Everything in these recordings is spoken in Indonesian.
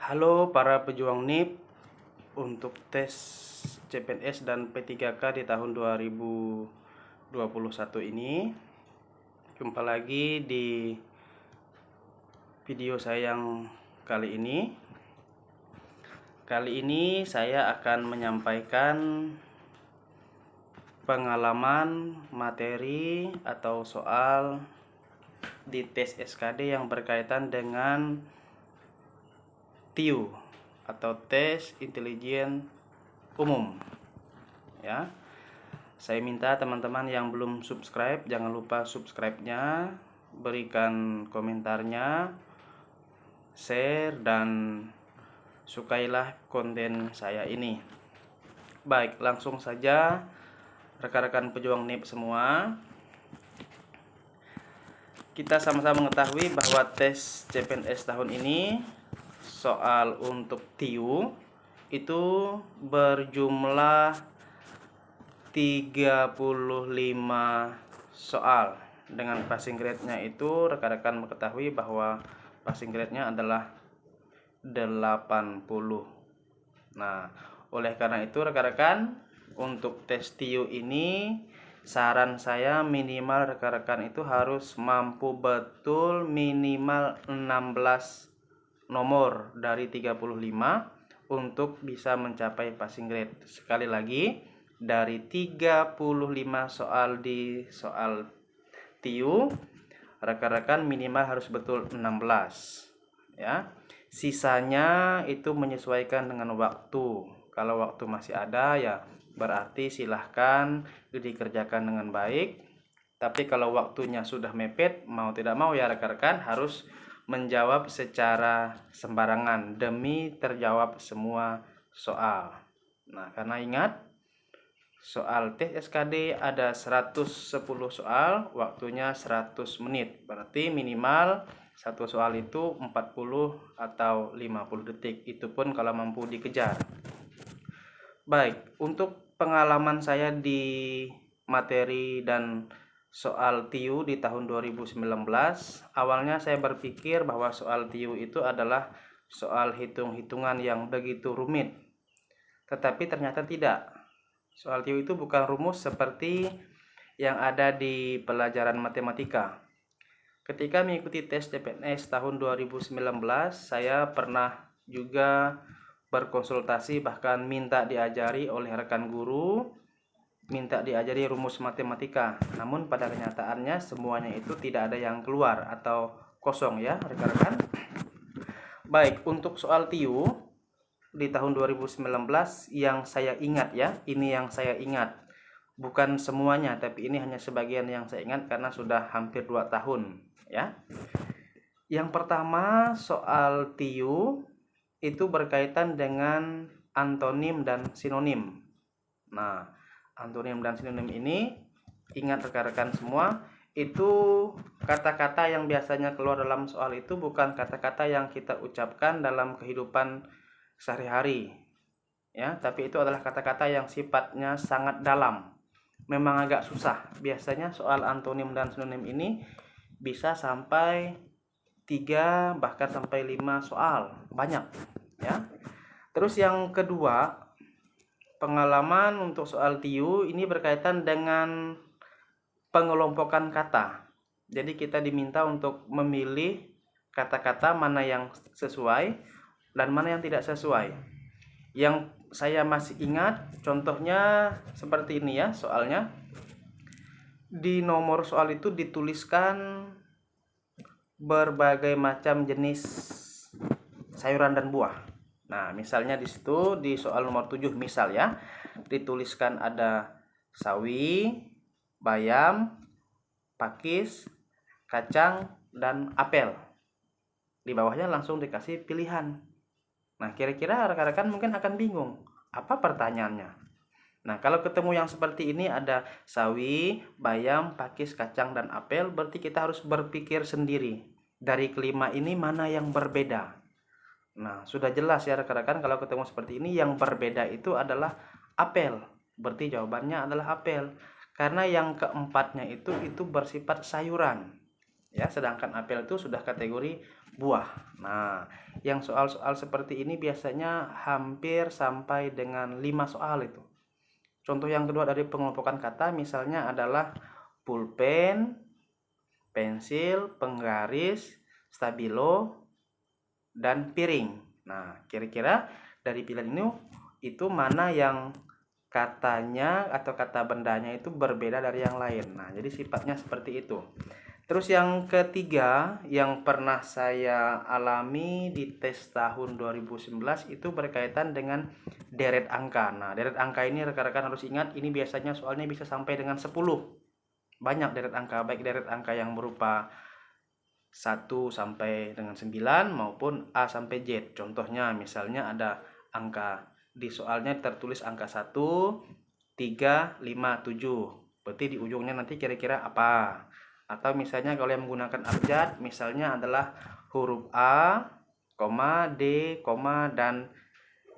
Halo para pejuang NIP untuk tes CPNS dan P3K di tahun 2021 ini. Jumpa lagi di video saya yang kali ini. Kali ini saya akan menyampaikan pengalaman materi atau soal di tes SKD yang berkaitan dengan TIU atau tes intelijen umum ya. Saya minta teman-teman yang belum subscribe jangan lupa subscribe-nya, berikan komentarnya, share dan sukailah konten saya ini. Baik, langsung saja rekan-rekan pejuang NIP semua. Kita sama-sama mengetahui bahwa tes CPNS tahun ini soal untuk TIU itu berjumlah 35 soal. Dengan passing grade-nya itu rekan-rekan mengetahui bahwa passing grade-nya adalah 80. Nah, oleh karena itu rekan-rekan, untuk tes TIU ini saran saya minimal rekan-rekan itu harus mampu betul minimal 16 nomor dari 35 untuk bisa mencapai passing grade. Sekali lagi, dari 35 soal di soal TIU, rekan-rekan minimal harus betul 16 ya. Sisanya itu menyesuaikan dengan waktu. Kalau waktu masih ada ya berarti silahkan dikerjakan dengan baik. Tapi kalau waktunya sudah mepet, mau tidak mau ya rekan-rekan harus menjawab secara sembarangan demi terjawab semua soal. Nah, karena ingat soal tes SKD ada 110 soal, waktunya 100 menit. Berarti minimal satu soal itu 40 atau 50 detik. Itu pun kalau mampu dikejar. Baik, untuk pengalaman saya di materi dan soal TIU di tahun 2019, awalnya saya berpikir bahwa soal TIU itu adalah soal hitung-hitungan yang begitu rumit. Tetapi ternyata tidak. Soal TIU itu bukan rumus seperti yang ada di pelajaran matematika. Ketika mengikuti tes CPNS tahun 2019, saya pernah juga berkonsultasi, bahkan minta diajari oleh rekan guru, minta diajari rumus matematika. Namun pada kenyataannya semuanya itu tidak ada yang keluar atau kosong ya rekan-rekan. Baik, untuk soal TIU di tahun 2019 yang saya ingat ya, ini yang saya ingat. Bukan semuanya, tapi ini hanya sebagian yang saya ingat karena sudah hampir 2 tahun ya. Yang pertama, soal TIU itu berkaitan dengan antonim dan sinonim. Nah, antonim dan sinonim ini ingat rekan-rekan semua, itu kata-kata yang biasanya keluar dalam soal itu bukan kata-kata yang kita ucapkan dalam kehidupan sehari-hari ya, tapi itu adalah kata-kata yang sifatnya sangat dalam. Memang agak susah. Biasanya soal antonim dan sinonim ini bisa sampai 3 bahkan sampai 5 soal. Banyak ya. Terus yang kedua, pengalaman untuk soal TIU ini berkaitan dengan pengelompokan kata. Jadi kita diminta untuk memilih kata-kata mana yang sesuai dan mana yang tidak sesuai. Yang saya masih ingat contohnya seperti ini ya, soalnya di nomor soal itu dituliskan berbagai macam jenis sayuran dan buah. Nah, misalnya di situ di soal nomor 7 misal ya, dituliskan ada sawi, bayam, pakis, kacang, dan apel. Di bawahnya langsung dikasih pilihan. Nah, kira-kira rekan-rekan mungkin akan bingung, apa pertanyaannya? Nah, kalau ketemu yang seperti ini ada sawi, bayam, pakis, kacang, dan apel, berarti kita harus berpikir sendiri. Dari kelima ini mana yang berbeda? Nah, sudah jelas ya rekan-rekan, kalau ketemu seperti ini yang berbeda itu adalah apel. Berarti jawabannya adalah apel. Karena yang keempatnya itu bersifat sayuran. ya, sedangkan apel itu sudah kategori buah. Nah, yang soal-soal seperti ini biasanya hampir sampai dengan 5 soal itu. Contoh yang kedua dari pengelompokan kata misalnya adalah pulpen, pensil, penggaris, stabilo, dan piring. Nah, kira-kira dari pilihan ini itu mana yang katanya atau kata bendanya itu berbeda dari yang lain. Nah, jadi sifatnya seperti itu. Terus yang ketiga yang pernah saya alami di tes tahun 2019 itu berkaitan dengan deret angka. Nah, deret angka ini rekan-rekan harus ingat, ini biasanya soalnya bisa sampai dengan 10. Banyak deret angka, baik deret angka yang berupa 1 sampai dengan 9 maupun A sampai Z. Contohnya misalnya ada angka di soalnya tertulis angka 1, 3, 5, 7. Berarti di ujungnya nanti kira-kira apa? Atau misalnya kalau yang menggunakan abjad misalnya adalah huruf A, D, dan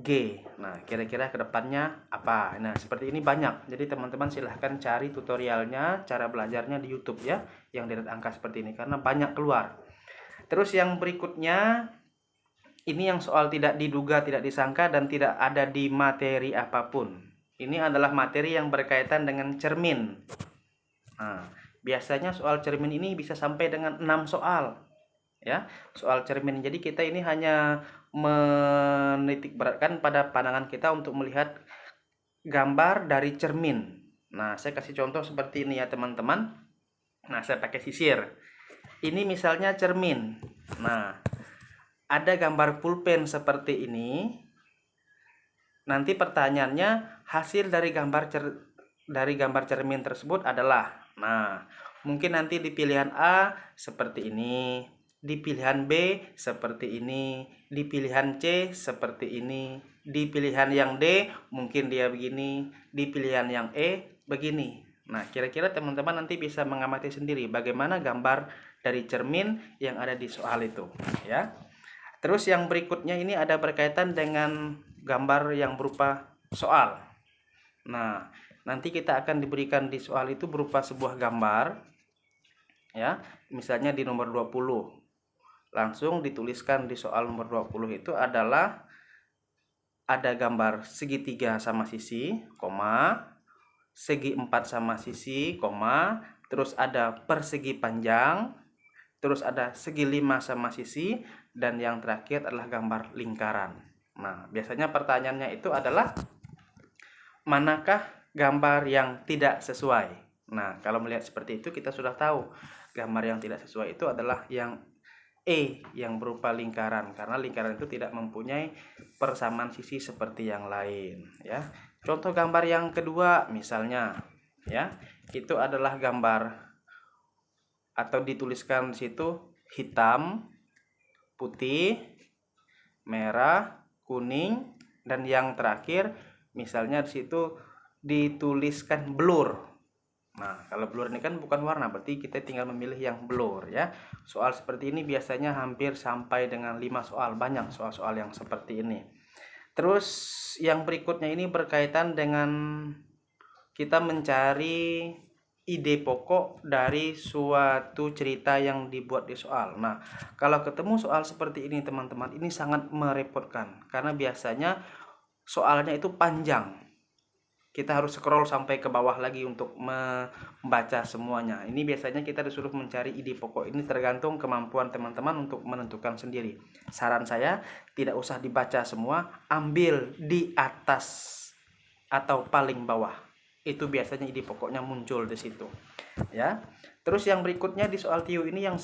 G. Nah, kira-kira kedepannya apa? Nah, seperti ini banyak. Jadi teman-teman silahkan cari tutorialnya, cara belajarnya di YouTube ya, yang deret angka seperti ini karena banyak keluar. Terus yang berikutnya ini yang soal tidak diduga, tidak disangka dan tidak ada di materi apapun. Ini adalah materi yang berkaitan dengan cermin. Nah, biasanya soal cermin ini bisa sampai dengan 6 soal. Ya, soal cermin. Jadi kita ini hanya menitik beratkan pada pandangan kita untuk melihat gambar dari cermin. Nah, saya kasih contoh seperti ini ya teman-teman. Nah, saya pakai sisir. Ini misalnya cermin. Nah, ada gambar pulpen seperti ini. Nanti pertanyaannya hasil dari gambar cermin tersebut adalah. Nah, mungkin nanti di pilihan A seperti ini, di pilihan B seperti ini, di pilihan C seperti ini, di pilihan yang D mungkin dia begini, di pilihan yang E begini. Nah, kira-kira teman-teman nanti bisa mengamati sendiri bagaimana gambar dari cermin yang ada di soal itu, ya. Terus yang berikutnya ini ada berkaitan dengan gambar yang berupa soal. Nah, nanti kita akan diberikan di soal itu berupa sebuah gambar, ya. Misalnya di nomor 20. Langsung dituliskan di soal nomor 20 itu adalah ada gambar segitiga sama sisi, koma, segi 4 sama sisi, koma, terus ada persegi panjang, terus ada segi 5 sama sisi, dan yang terakhir adalah gambar lingkaran. Nah, biasanya pertanyaannya itu adalah manakah gambar yang tidak sesuai? Nah, kalau melihat seperti itu kita sudah tahu gambar yang tidak sesuai itu adalah yang E, yang berupa lingkaran, karena lingkaran itu tidak mempunyai persamaan sisi seperti yang lain, ya. Contoh gambar yang kedua misalnya, ya, itu adalah gambar atau dituliskan di situ hitam, putih, merah, kuning, dan yang terakhir misalnya di situ dituliskan blur. Nah, kalau blur ini kan bukan warna, berarti kita tinggal memilih yang blur ya. Soal seperti ini biasanya hampir sampai dengan 5 soal, banyak soal-soal yang seperti ini. Terus yang berikutnya ini berkaitan dengan kita mencari ide pokok dari suatu cerita yang dibuat di soal. Nah, kalau ketemu soal seperti ini teman-teman, ini sangat merepotkan karena biasanya soalnya itu panjang. Kita harus scroll sampai ke bawah lagi untuk membaca semuanya. Ini biasanya kita disuruh mencari ide pokok. Ini tergantung kemampuan teman-teman untuk menentukan sendiri. Saran saya tidak usah dibaca semua, ambil di atas atau paling bawah. Itu biasanya ide pokoknya muncul di situ. Ya. Terus yang berikutnya di soal TIU ini yang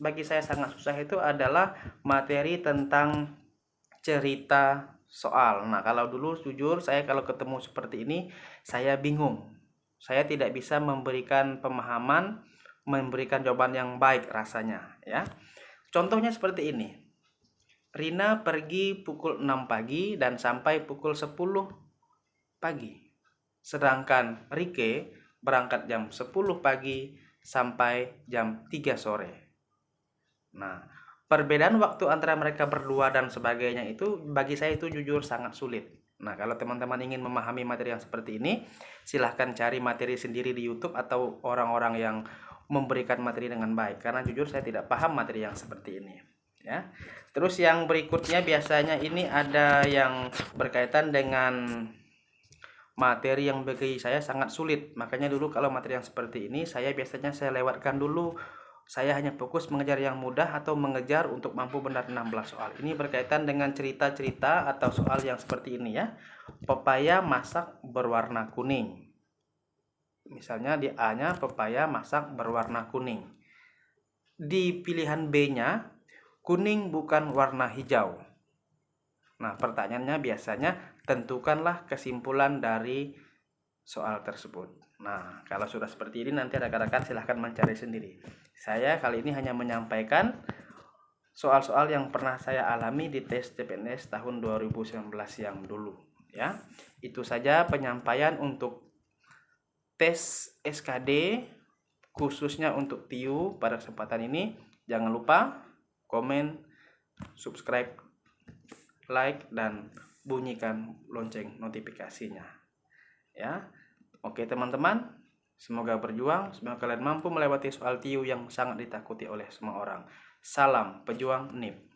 bagi saya sangat susah itu adalah materi tentang cerita soal. Nah, kalau dulu jujur saya kalau ketemu seperti ini saya bingung. Saya tidak bisa memberikan pemahaman, memberikan jawaban yang baik rasanya, ya. Contohnya seperti ini. Rina pergi pukul 6 pagi dan sampai pukul 10 pagi. Sedangkan Rike berangkat jam 10 pagi sampai jam 3 sore. Nah, perbedaan waktu antara mereka berdua dan sebagainya itu bagi saya itu jujur sangat sulit. Nah, kalau teman-teman ingin memahami materi yang seperti ini, silahkan cari materi sendiri di YouTube atau orang-orang yang memberikan materi dengan baik, karena jujur saya tidak paham materi yang seperti ini ya. Terus yang berikutnya biasanya ini ada yang berkaitan dengan materi yang bagi saya sangat sulit. Makanya dulu kalau materi yang seperti ini saya biasanya lewatkan dulu. Saya hanya fokus mengejar yang mudah atau mengejar untuk mampu benar 16 soal. Ini berkaitan dengan cerita-cerita atau soal yang seperti ini ya. Pepaya masak berwarna kuning. Misalnya di A-nya pepaya masak berwarna kuning. Di pilihan B-nya kuning bukan warna hijau. Nah, pertanyaannya biasanya tentukanlah kesimpulan dari soal tersebut. Nah, kalau sudah seperti ini nanti rekan-rekan silahkan mencari sendiri. Saya kali ini hanya menyampaikan soal-soal yang pernah saya alami di tes CPNS tahun 2019 yang dulu ya. Itu saja penyampaian untuk tes SKD khususnya untuk TIU pada kesempatan ini. Jangan lupa komen, subscribe, like, dan bunyikan lonceng notifikasinya ya. Oke teman-teman, semoga berjuang, semoga kalian mampu melewati soal TIU yang sangat ditakuti oleh semua orang. Salam pejuang NIP.